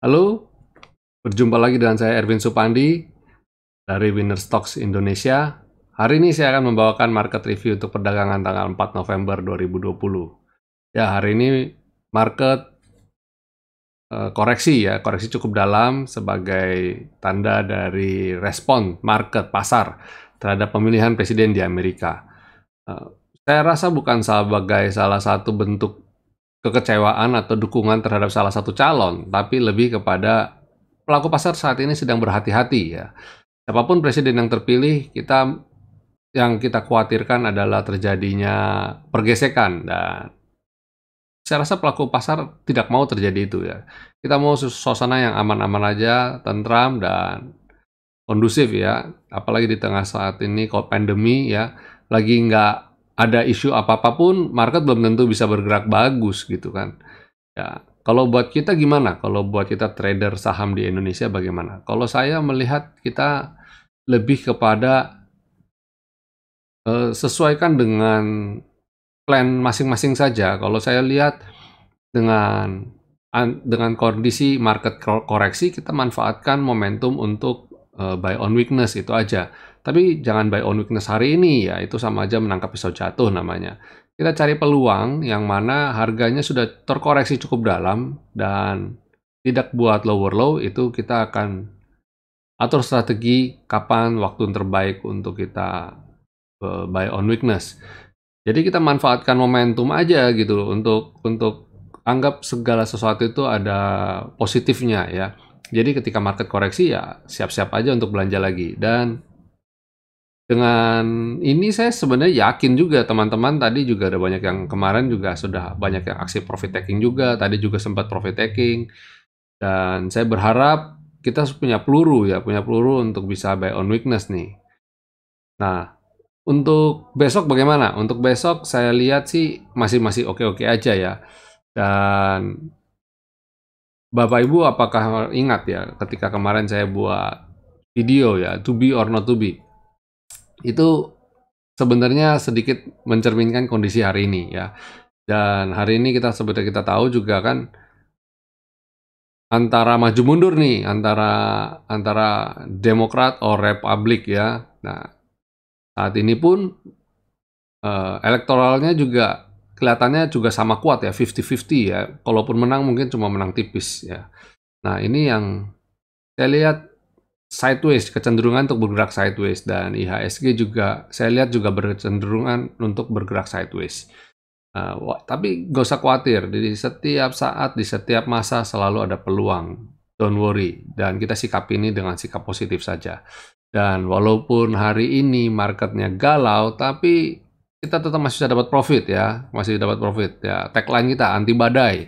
Halo, berjumpa lagi dengan saya Erwin Supandi dari Winner Stocks Indonesia. Hari ini saya akan membawakan market review untuk perdagangan tanggal 4 November 2020. Ya, hari ini market koreksi ya, koreksi cukup dalam sebagai tanda dari respon market pasar terhadap pemilihan presiden di Amerika. Saya rasa bukan sebagai salah satu bentuk kekecewaan atau dukungan terhadap salah satu calon, tapi lebih kepada pelaku pasar saat ini sedang berhati-hati ya. Siapapun presiden yang terpilih, yang kita khawatirkan adalah terjadinya pergesekan, dan saya rasa pelaku pasar tidak mau terjadi itu ya. Kita mau suasana yang aman-aman aja, tentram dan kondusif ya. Apalagi di tengah saat ini kalau pandemi ya, lagi nggak ada isu apa-apapun, market belum tentu bisa bergerak bagus gitu kan. Ya, kalau buat kita gimana? Kalau buat kita trader saham di Indonesia bagaimana? Kalau saya melihat kita lebih kepada sesuaikan dengan plan masing-masing saja. Kalau saya lihat dengan kondisi market koreksi, kita manfaatkan momentum untuk buy on weakness, itu aja. Tapi jangan buy on weakness hari ini ya, itu sama aja menangkap pisau jatuh namanya. Kita cari peluang yang mana harganya sudah terkoreksi cukup dalam dan tidak buat lower low, itu kita akan atur strategi kapan waktu terbaik untuk kita buy on weakness. Jadi kita manfaatkan momentum aja gitu loh, untuk anggap segala sesuatu itu ada positifnya ya. Jadi ketika market koreksi ya siap-siap aja untuk belanja lagi. Dan dengan ini saya sebenarnya yakin juga teman-teman tadi juga ada banyak yang kemarin juga sudah banyak yang aksi profit taking juga. Tadi juga sempat profit taking. Dan saya berharap kita punya peluru ya, punya peluru untuk bisa buy on weakness nih. Nah, untuk besok bagaimana? Untuk besok saya lihat sih masih oke-oke aja ya. Dan Bapak Ibu apakah ingat ya ketika kemarin saya buat video ya, to be or not to be. Itu sebenarnya sedikit mencerminkan kondisi hari ini ya. Dan hari ini kita seperti kita tahu juga kan antara maju mundur nih, antara Demokrat atau Republik ya. Nah, saat ini pun elektoralnya juga kelihatannya juga sama kuat ya, 50-50 ya. Kalaupun menang mungkin cuma menang tipis ya. Nah, ini yang saya lihat sideways, kecenderungan untuk bergerak sideways, dan IHSG juga saya lihat juga berkecenderungan untuk bergerak sideways. Tapi gak usah khawatir, di setiap saat, di setiap masa selalu ada peluang. Don't worry, dan kita sikap ini dengan sikap positif saja. Dan walaupun hari ini marketnya galau, tapi kita tetap masih bisa dapat profit ya, masih dapat profit ya. Tagline kita anti badai.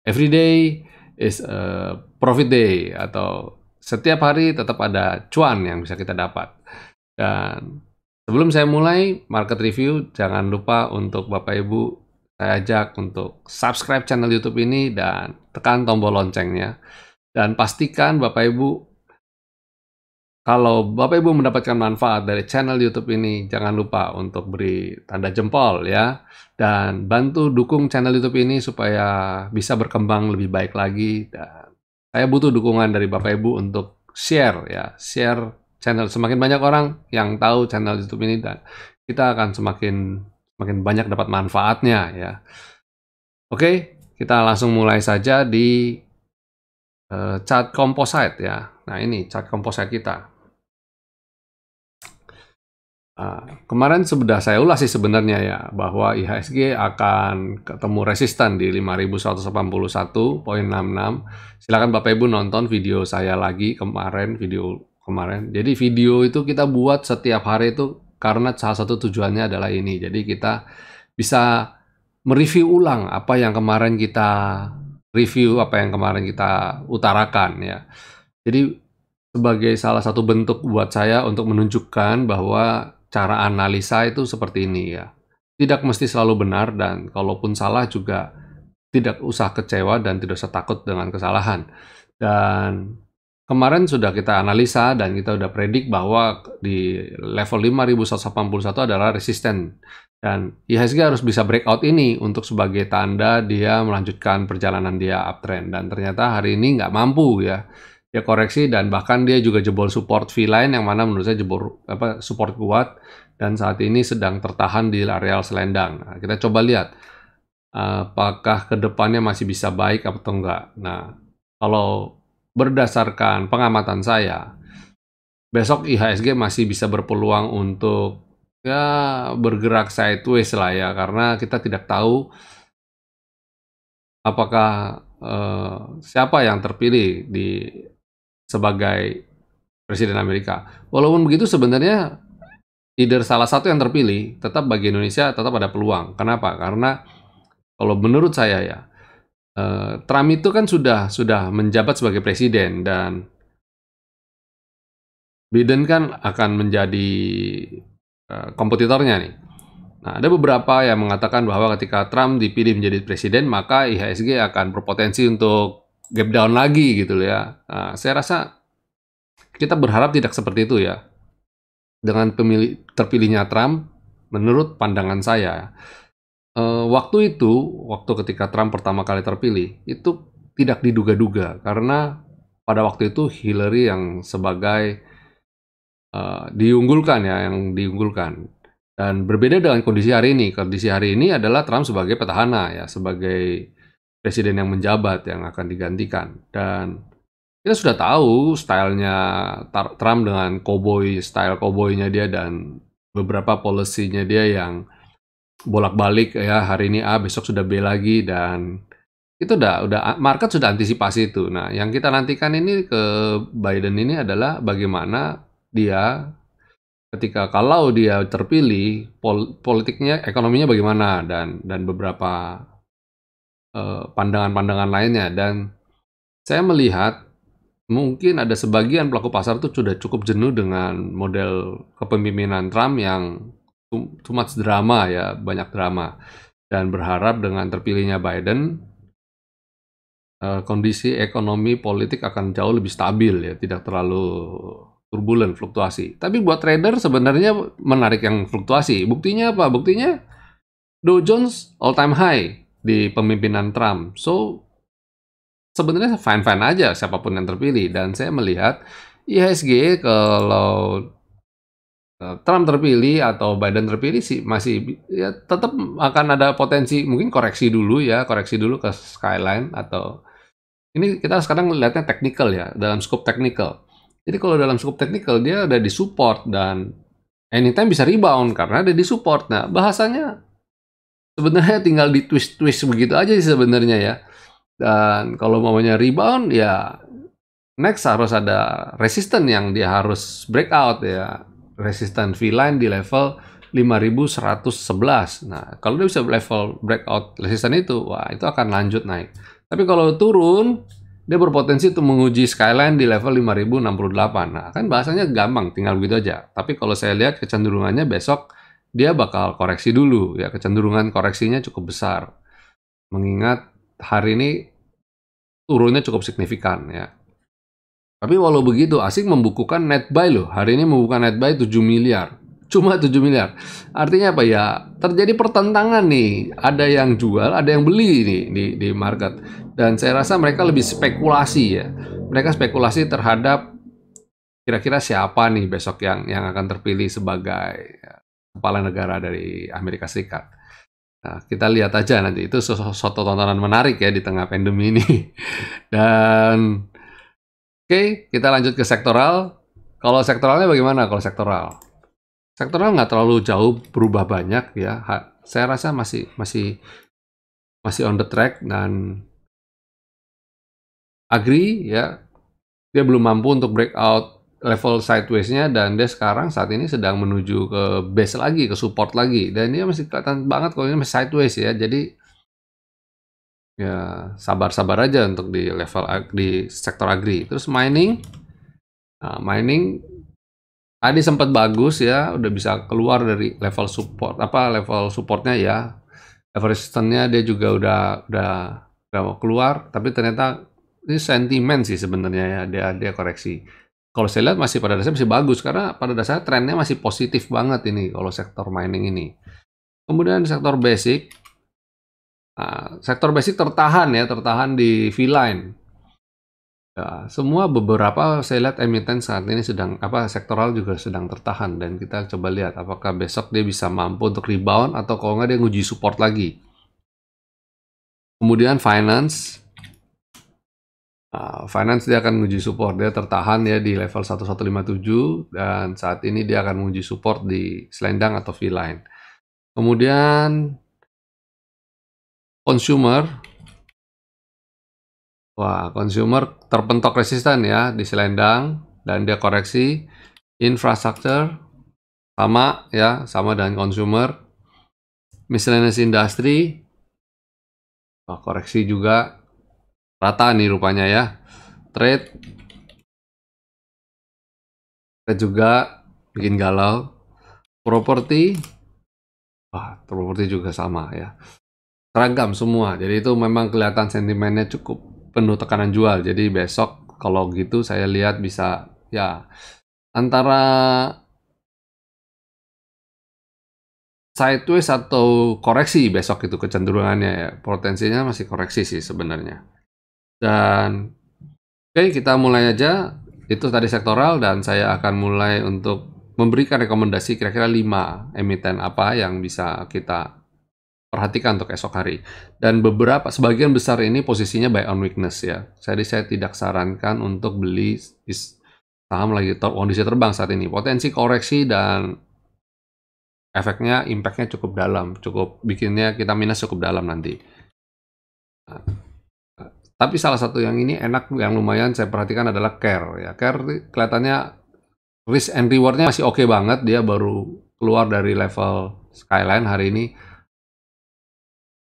Every day is a profit day, atau setiap hari tetap ada cuan yang bisa kita dapat. Dan sebelum saya mulai market review, jangan lupa untuk Bapak Ibu saya ajak untuk subscribe channel YouTube ini dan tekan tombol loncengnya. Dan pastikan Bapak Ibu, kalau Bapak Ibu mendapatkan manfaat dari channel YouTube ini, jangan lupa untuk beri tanda jempol ya. Dan bantu dukung channel YouTube ini supaya bisa berkembang lebih baik lagi. Dan saya butuh dukungan dari Bapak Ibu untuk share ya, share channel. Semakin banyak orang yang tahu channel YouTube ini, dan kita akan semakin banyak dapat manfaatnya ya. Oke, kita langsung mulai saja di chart composite ya. Nah, ini chart composite kita. Kemarin sudah saya ulas sih sebenarnya ya, bahwa IHSG akan ketemu resisten di 5181.66. Silakan Bapak Ibu nonton video saya lagi video kemarin. Jadi video itu kita buat setiap hari itu karena salah satu tujuannya adalah ini. Jadi kita bisa mereview ulang apa yang kemarin kita review, apa yang kemarin kita utarakan ya. Jadi sebagai salah satu bentuk buat saya untuk menunjukkan bahwa cara analisa itu seperti ini ya. Tidak mesti selalu benar dan kalaupun salah juga tidak usah kecewa dan tidak usah takut dengan kesalahan. Dan kemarin sudah kita analisa dan kita udah predik bahwa di level 5.181 adalah resisten. Dan IHSG harus bisa breakout ini untuk sebagai tanda dia melanjutkan perjalanan dia uptrend. Dan ternyata hari ini nggak mampu ya. Dia koreksi dan bahkan dia juga jebol support V-line yang mana menurut saya jebol support kuat dan saat ini sedang tertahan di areal selendang. Nah, kita coba lihat apakah kedepannya masih bisa baik atau enggak. Nah, kalau berdasarkan pengamatan saya, besok IHSG masih bisa berpeluang untuk ya bergerak sideways lah ya, karena kita tidak tahu apakah siapa yang terpilih sebagai Presiden Amerika. Walaupun begitu sebenarnya either salah satu yang terpilih, tetap bagi Indonesia tetap ada peluang. Kenapa? Karena kalau menurut saya ya, Trump itu kan sudah menjabat sebagai presiden dan Biden kan akan menjadi kompetitornya nih. Nah, ada beberapa yang mengatakan bahwa ketika Trump dipilih menjadi presiden, maka IHSG akan berpotensi untuk gap down lagi gitu ya. Nah, saya rasa kita berharap tidak seperti itu ya. Dengan terpilihnya Trump, menurut pandangan saya, waktu ketika Trump pertama kali terpilih, itu tidak diduga-duga karena pada waktu itu Hillary yang sebagai diunggulkan ya, yang diunggulkan. Dan berbeda dengan kondisi hari ini. Kondisi hari ini adalah Trump sebagai petahana ya, sebagai presiden yang menjabat yang akan digantikan. Dan kita sudah tahu stylenya Trump dengan style cowboy-nya dia dan beberapa policy-nya dia yang bolak-balik ya, hari ini A, besok sudah B lagi, dan itu udah market sudah antisipasi itu. Nah, yang kita nantikan ini ke Biden ini adalah bagaimana dia ketika kalau dia terpilih, politiknya, ekonominya bagaimana dan beberapa pandangan-pandangan lainnya. Dan saya melihat mungkin ada sebagian pelaku pasar itu sudah cukup jenuh dengan model kepemimpinan Trump yang too much drama ya, banyak drama, dan berharap dengan terpilihnya Biden kondisi ekonomi politik akan jauh lebih stabil ya, tidak terlalu turbulen, fluktuasi. Tapi buat trader sebenarnya menarik yang fluktuasi. Buktinya apa? Buktinya Dow Jones all time high di pemimpinan Trump. So sebenarnya fine-fine aja siapapun yang terpilih, dan saya melihat IHSG kalau Trump terpilih atau Biden terpilih sih masih ya tetap akan ada potensi mungkin koreksi dulu ke skyline, atau ini kita sekarang lihatnya teknikal ya, dalam scope teknikal. Jadi kalau dalam scope teknikal dia ada di support dan anytime bisa rebound karena ada di support. Nah, bahasanya sebenarnya tinggal di twist-twist begitu aja sih sebenarnya ya. Dan kalau maunya rebound ya next harus ada resisten yang dia harus breakout ya. Resisten V-line di level 5.111. Nah, kalau dia bisa level breakout resisten itu, wah itu akan lanjut naik. Tapi kalau turun, dia berpotensi untuk menguji skyline di level 5.068. Nah, kan bahasanya gampang, tinggal begitu aja. Tapi kalau saya lihat kecenderungannya besok, dia bakal koreksi dulu. Ya, kecenderungan koreksinya cukup besar. Mengingat hari ini turunnya cukup signifikan ya. Tapi walau begitu, asing membukukan net buy loh. Hari ini membukukan net buy 7 miliar. Cuma 7 miliar. Artinya apa ya? Terjadi pertentangan nih. Ada yang jual, ada yang beli nih di market. Dan saya rasa mereka lebih spekulasi ya. Mereka spekulasi terhadap kira-kira siapa nih besok yang akan terpilih sebagai kepala negara dari Amerika Serikat. Nah, kita lihat aja nanti. Itu suatu tontonan menarik ya di tengah pandemi ini. Dan oke, kita lanjut ke sektoral. Kalau sektoralnya bagaimana? Kalau sektoral nggak terlalu jauh berubah banyak ya. Saya rasa masih on the track, dan agri ya dia belum mampu untuk breakout level sideways-nya, dan dia sekarang saat ini sedang menuju ke base lagi, ke support lagi, dan dia masih kelihatan banget kalau ini masih sideways ya. Jadi ya sabar-sabar aja untuk di level di sektor agri. Terus mining Nah, mining tadi sempat bagus ya, udah bisa keluar dari level support, level supportnya ya. Level resistance-nya dia juga udah mau keluar, tapi ternyata ini sentimen sih sebenarnya ya, dia koreksi. Kalau saya lihat masih pada dasarnya masih bagus, karena pada dasarnya trennya masih positif banget ini kalau sektor mining ini. Kemudian sektor basic tertahan di V-line. Ya, semua beberapa saya lihat emiten saat ini sektoral juga sedang tertahan, dan kita coba lihat apakah besok dia bisa mampu untuk rebound atau kalau nggak dia nguji support lagi. Kemudian finance dia akan nguji support, dia tertahan ya di level 1157 dan saat ini dia akan menguji support di selendang atau V-line. Kemudian consumer terpentok resisten ya di selendang dan dia koreksi. Infrastructure sama dengan consumer. Miscellaneous industry koreksi juga, rata nih rupanya ya. Trade juga bikin galau. Properti juga sama ya, seragam semua. Jadi itu memang kelihatan sentimennya cukup penuh tekanan jual. Jadi besok kalau gitu saya lihat bisa ya antara sideways atau koreksi besok, itu kecenderungannya ya. Potensinya masih koreksi sih sebenarnya. Dan oke, kita mulai aja. Itu tadi sektoral, dan saya akan mulai untuk memberikan rekomendasi kira-kira 5 emiten apa yang bisa kita perhatikan untuk esok hari. Dan sebagian besar ini posisinya buy on weakness ya. Jadi saya tidak sarankan untuk beli saham lagi kondisi terbang saat ini. Potensi koreksi dan impactnya cukup dalam, cukup bikinnya kita minus cukup dalam nanti. Tapi salah satu yang ini enak, yang lumayan saya perhatikan adalah Care ya. Care kelihatannya risk and reward-nya masih oke banget. Dia baru keluar dari level Skyline hari ini.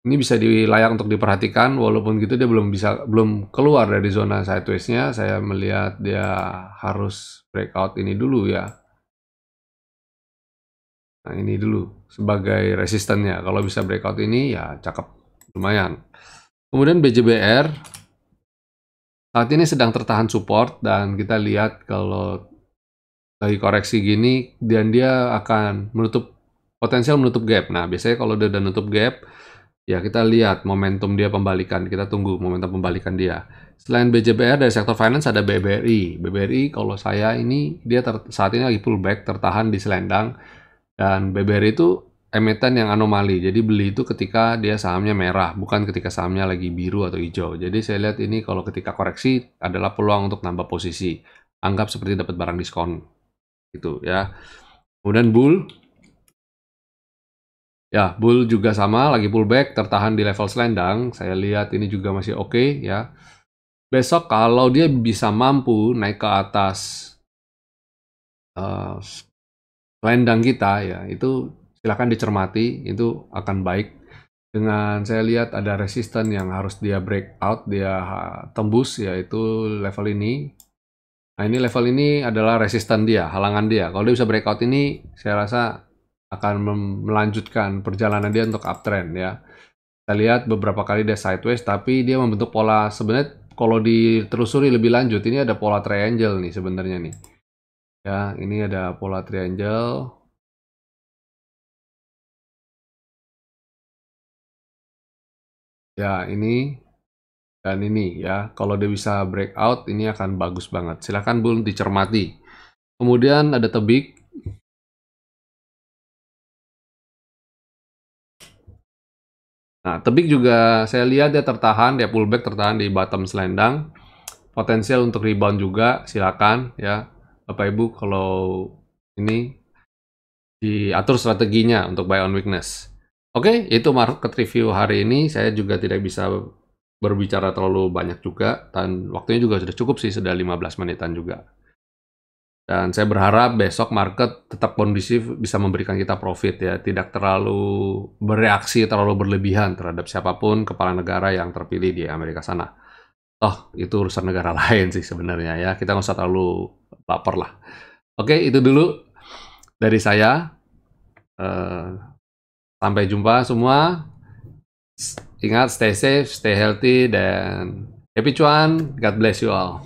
Ini bisa layak untuk diperhatikan, walaupun gitu dia belum keluar dari zona sideways-nya. Saya melihat dia harus breakout ini dulu ya. Nah, ini dulu sebagai resistennya. Kalau bisa breakout ini ya cakep, lumayan. Kemudian BJBR saat ini sedang tertahan support, dan kita lihat kalau lagi koreksi gini dan dia akan potensial menutup gap. Nah, biasanya kalau dia udah nutup gap ya kita lihat momentum dia pembalikan, kita tunggu momentum pembalikan dia. Selain BJBR, dari sektor finance ada BBRI. BBRI kalau saya ini dia saat ini lagi pullback, tertahan di selendang, dan BBRI itu emiten yang anomali. Jadi beli itu ketika dia sahamnya merah, bukan ketika sahamnya lagi biru atau hijau. Jadi saya lihat ini kalau ketika koreksi adalah peluang untuk nambah posisi. Anggap seperti dapat barang diskon gitu ya. Kemudian Bull juga sama, lagi pullback, tertahan di level selendang. Saya lihat ini juga masih oke ya. Besok kalau dia bisa mampu naik ke atas selendang kita ya, itu silakan dicermati, itu akan baik. Dengan saya lihat ada resisten yang harus dia breakout, dia tembus, yaitu level ini. Nah, ini level ini adalah resisten dia, halangan dia. Kalau dia bisa breakout ini, saya rasa akan melanjutkan perjalanan dia untuk uptrend ya. Kita lihat beberapa kali dia sideways, tapi dia membentuk pola. Sebenarnya kalau ditelusuri lebih lanjut, ini ada pola triangle nih sebenarnya nih. Ya, ini ada pola triangle. Ya, ini dan ini ya. Kalau dia bisa breakout, ini akan bagus banget. Silahkan Bun dicermati. Kemudian ada Tebik. Nah, Tebik juga saya lihat dia tertahan, dia pullback, tertahan di bottom selendang. Potensial untuk rebound juga, silakan ya. Bapak Ibu kalau ini diatur strateginya untuk buy on weakness. Oke, itu market review hari ini. Saya juga tidak bisa berbicara terlalu banyak juga, dan waktunya juga sudah cukup sih, sudah 15 menitan juga. Dan saya berharap besok market tetap kondusif, bisa memberikan kita profit ya, tidak terlalu bereaksi terlalu berlebihan terhadap siapapun kepala negara yang terpilih di Amerika sana. Itu urusan negara lain sih sebenarnya ya, kita nggak usah terlalu lapar lah. Oke, itu dulu dari saya. Sampai jumpa semua. Ingat, stay safe, stay healthy, dan happy cuan. God bless you all.